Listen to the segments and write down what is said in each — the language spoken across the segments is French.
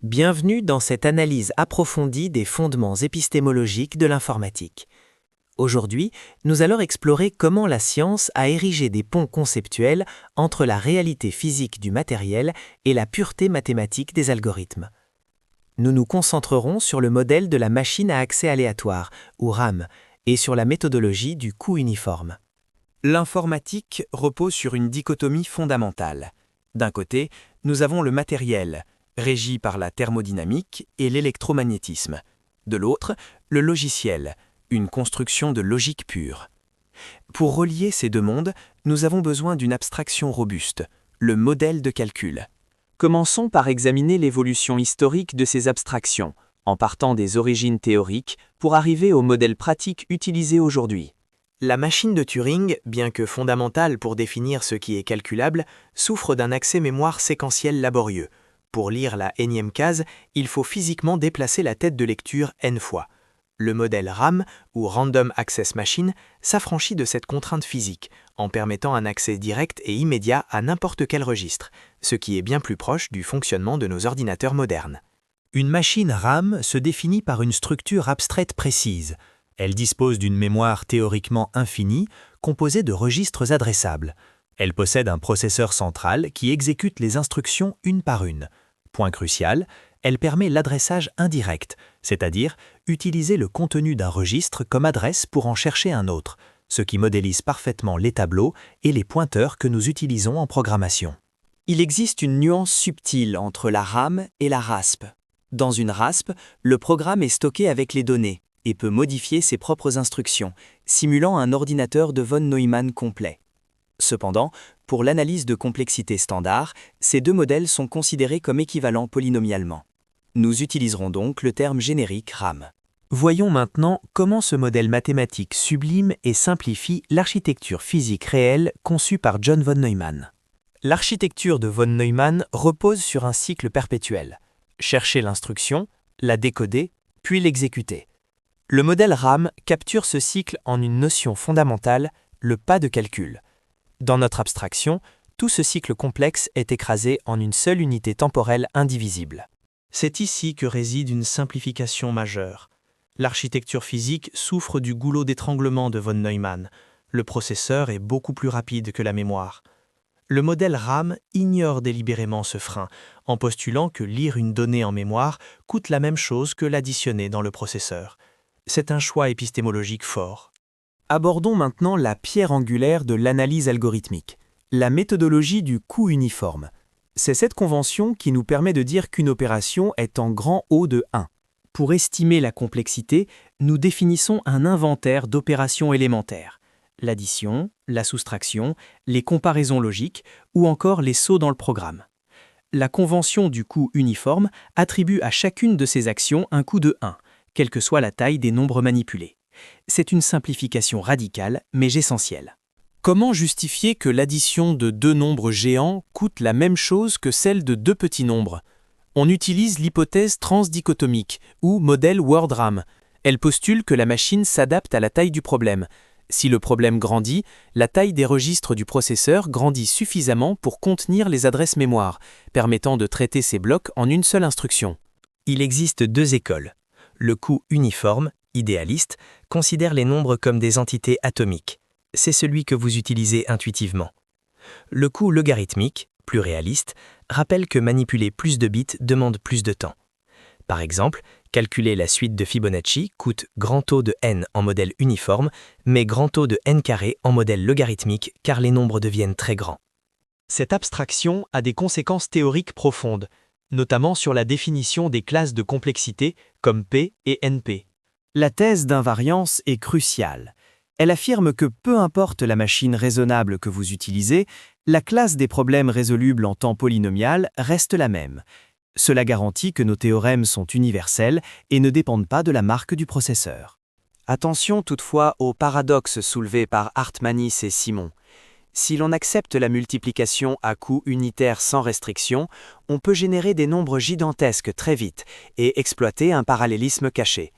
Bienvenue dans cette analyse approfondie des fondements épistémologiques de l'informatique. Aujourd'hui, nous allons explorer comment la science a érigé des ponts conceptuels entre la réalité physique du matériel et la pureté mathématique des algorithmes. Nous nous concentrerons sur le modèle de la machine à accès aléatoire, ou RAM, et sur la méthodologie du coût uniforme. L'informatique repose sur une dichotomie fondamentale. D'un côté, nous avons le matériel, régi par la thermodynamique et l'électromagnétisme. De l'autre, le logiciel, une construction de logique pure. Pour relier ces deux mondes, nous avons besoin d'une abstraction robuste, le modèle de calcul. Commençons par examiner l'évolution historique de ces abstractions, en partant des origines théoriques pour arriver au modèle pratique utilisé aujourd'hui. La machine de Turing, bien que fondamentale pour définir ce qui est calculable, souffre d'un accès mémoire séquentiel laborieux. Pour lire la énième case, il faut physiquement déplacer la tête de lecture n fois. Le modèle RAM, ou Random Access Machine, s'affranchit de cette contrainte physique, en permettant un accès direct et immédiat à n'importe quel registre, ce qui est bien plus proche du fonctionnement de nos ordinateurs modernes. Une machine RAM se définit par une structure abstraite précise. Elle dispose d'une mémoire théoriquement infinie, composée de registres adressables. Elle possède un processeur central qui exécute les instructions une par une. Point crucial, elle permet l'adressage indirect, c'est-à-dire utiliser le contenu d'un registre comme adresse pour en chercher un autre, ce qui modélise parfaitement les tableaux et les pointeurs que nous utilisons en programmation. Il existe une nuance subtile entre la RAM et la RASP. Dans une RASP, le programme est stocké avec les données et peut modifier ses propres instructions, simulant un ordinateur de von Neumann complet. Cependant, pour l'analyse de complexité standard, ces deux modèles sont considérés comme équivalents polynomialement. Nous utiliserons donc le terme générique RAM. Voyons maintenant comment ce modèle mathématique sublime et simplifie l'architecture physique réelle conçue par John von Neumann. L'architecture de von Neumann repose sur un cycle perpétuel. Chercher l'instruction, la décoder, puis l'exécuter. Le modèle RAM capture ce cycle en une notion fondamentale, le pas de calcul. Dans notre abstraction, tout ce cycle complexe est écrasé en une seule unité temporelle indivisible. C'est ici que réside une simplification majeure. L'architecture physique souffre du goulot d'étranglement de von Neumann. Le processeur est beaucoup plus rapide que la mémoire. Le modèle RAM ignore délibérément ce frein, en postulant que lire une donnée en mémoire coûte la même chose que l'additionner dans le processeur. C'est un choix épistémologique fort. Abordons maintenant la pierre angulaire de l'analyse algorithmique, la méthodologie du coût uniforme. C'est cette convention qui nous permet de dire qu'une opération est en grand O de 1. Pour estimer la complexité, nous définissons un inventaire d'opérations élémentaires. L'addition, la soustraction, les comparaisons logiques ou encore les sauts dans le programme. La convention du coût uniforme attribue à chacune de ces actions un coût de 1, quelle que soit la taille des nombres manipulés. C'est une simplification radicale, mais essentielle. Comment justifier que l'addition de deux nombres géants coûte la même chose que celle de deux petits nombres? On utilise l'hypothèse transdichotomique, ou modèle WordRAM. Elle postule que la machine s'adapte à la taille du problème. Si le problème grandit, la taille des registres du processeur grandit suffisamment pour contenir les adresses mémoire, permettant de traiter ces blocs en une seule instruction. Il existe deux écoles. Le coût uniforme, idéaliste, considère les nombres comme des entités atomiques. C'est celui que vous utilisez intuitivement. Le coût logarithmique, plus réaliste, rappelle que manipuler plus de bits demande plus de temps. Par exemple, calculer la suite de Fibonacci coûte grand O de n en modèle uniforme, mais grand O de n carré en modèle logarithmique car les nombres deviennent très grands. Cette abstraction a des conséquences théoriques profondes, notamment sur la définition des classes de complexité comme P et NP. La thèse d'invariance est cruciale. Elle affirme que peu importe la machine raisonnable que vous utilisez, la classe des problèmes résolubles en temps polynomial reste la même. Cela garantit que nos théorèmes sont universels et ne dépendent pas de la marque du processeur. Attention toutefois au paradoxe soulevé par Hartmanis et Simon. Si l'on accepte la multiplication à coût unitaire sans restriction, on peut générer des nombres gigantesques très vite et exploiter un parallélisme caché.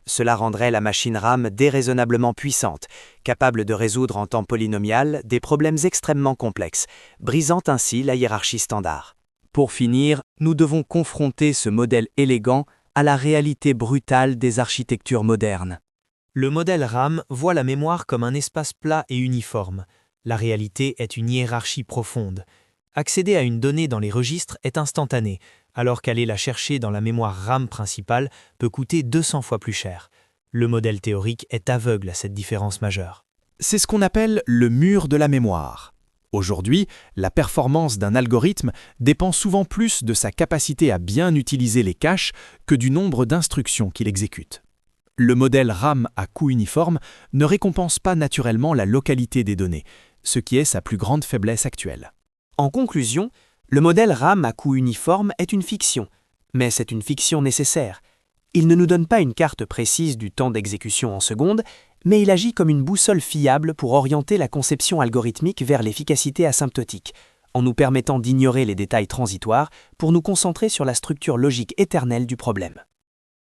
Cela rendrait la machine RAM déraisonnablement puissante, capable de résoudre en temps polynomial des problèmes extrêmement complexes, brisant ainsi la hiérarchie standard. Pour finir, nous devons confronter ce modèle élégant à la réalité brutale des architectures modernes. Le modèle RAM voit la mémoire comme un espace plat et uniforme. La réalité est une hiérarchie profonde. Accéder à une donnée dans les registres est instantané, alors qu'aller la chercher dans la mémoire RAM principale peut coûter 200 fois plus cher. Le modèle théorique est aveugle à cette différence majeure. C'est ce qu'on appelle le mur de la mémoire. Aujourd'hui, la performance d'un algorithme dépend souvent plus de sa capacité à bien utiliser les caches que du nombre d'instructions qu'il exécute. Le modèle RAM à coût uniforme ne récompense pas naturellement la localité des données, ce qui est sa plus grande faiblesse actuelle. En conclusion, le modèle RAM à coût uniforme est une fiction, mais c'est une fiction nécessaire. Il ne nous donne pas une carte précise du temps d'exécution en secondes, mais il agit comme une boussole fiable pour orienter la conception algorithmique vers l'efficacité asymptotique, en nous permettant d'ignorer les détails transitoires pour nous concentrer sur la structure logique éternelle du problème.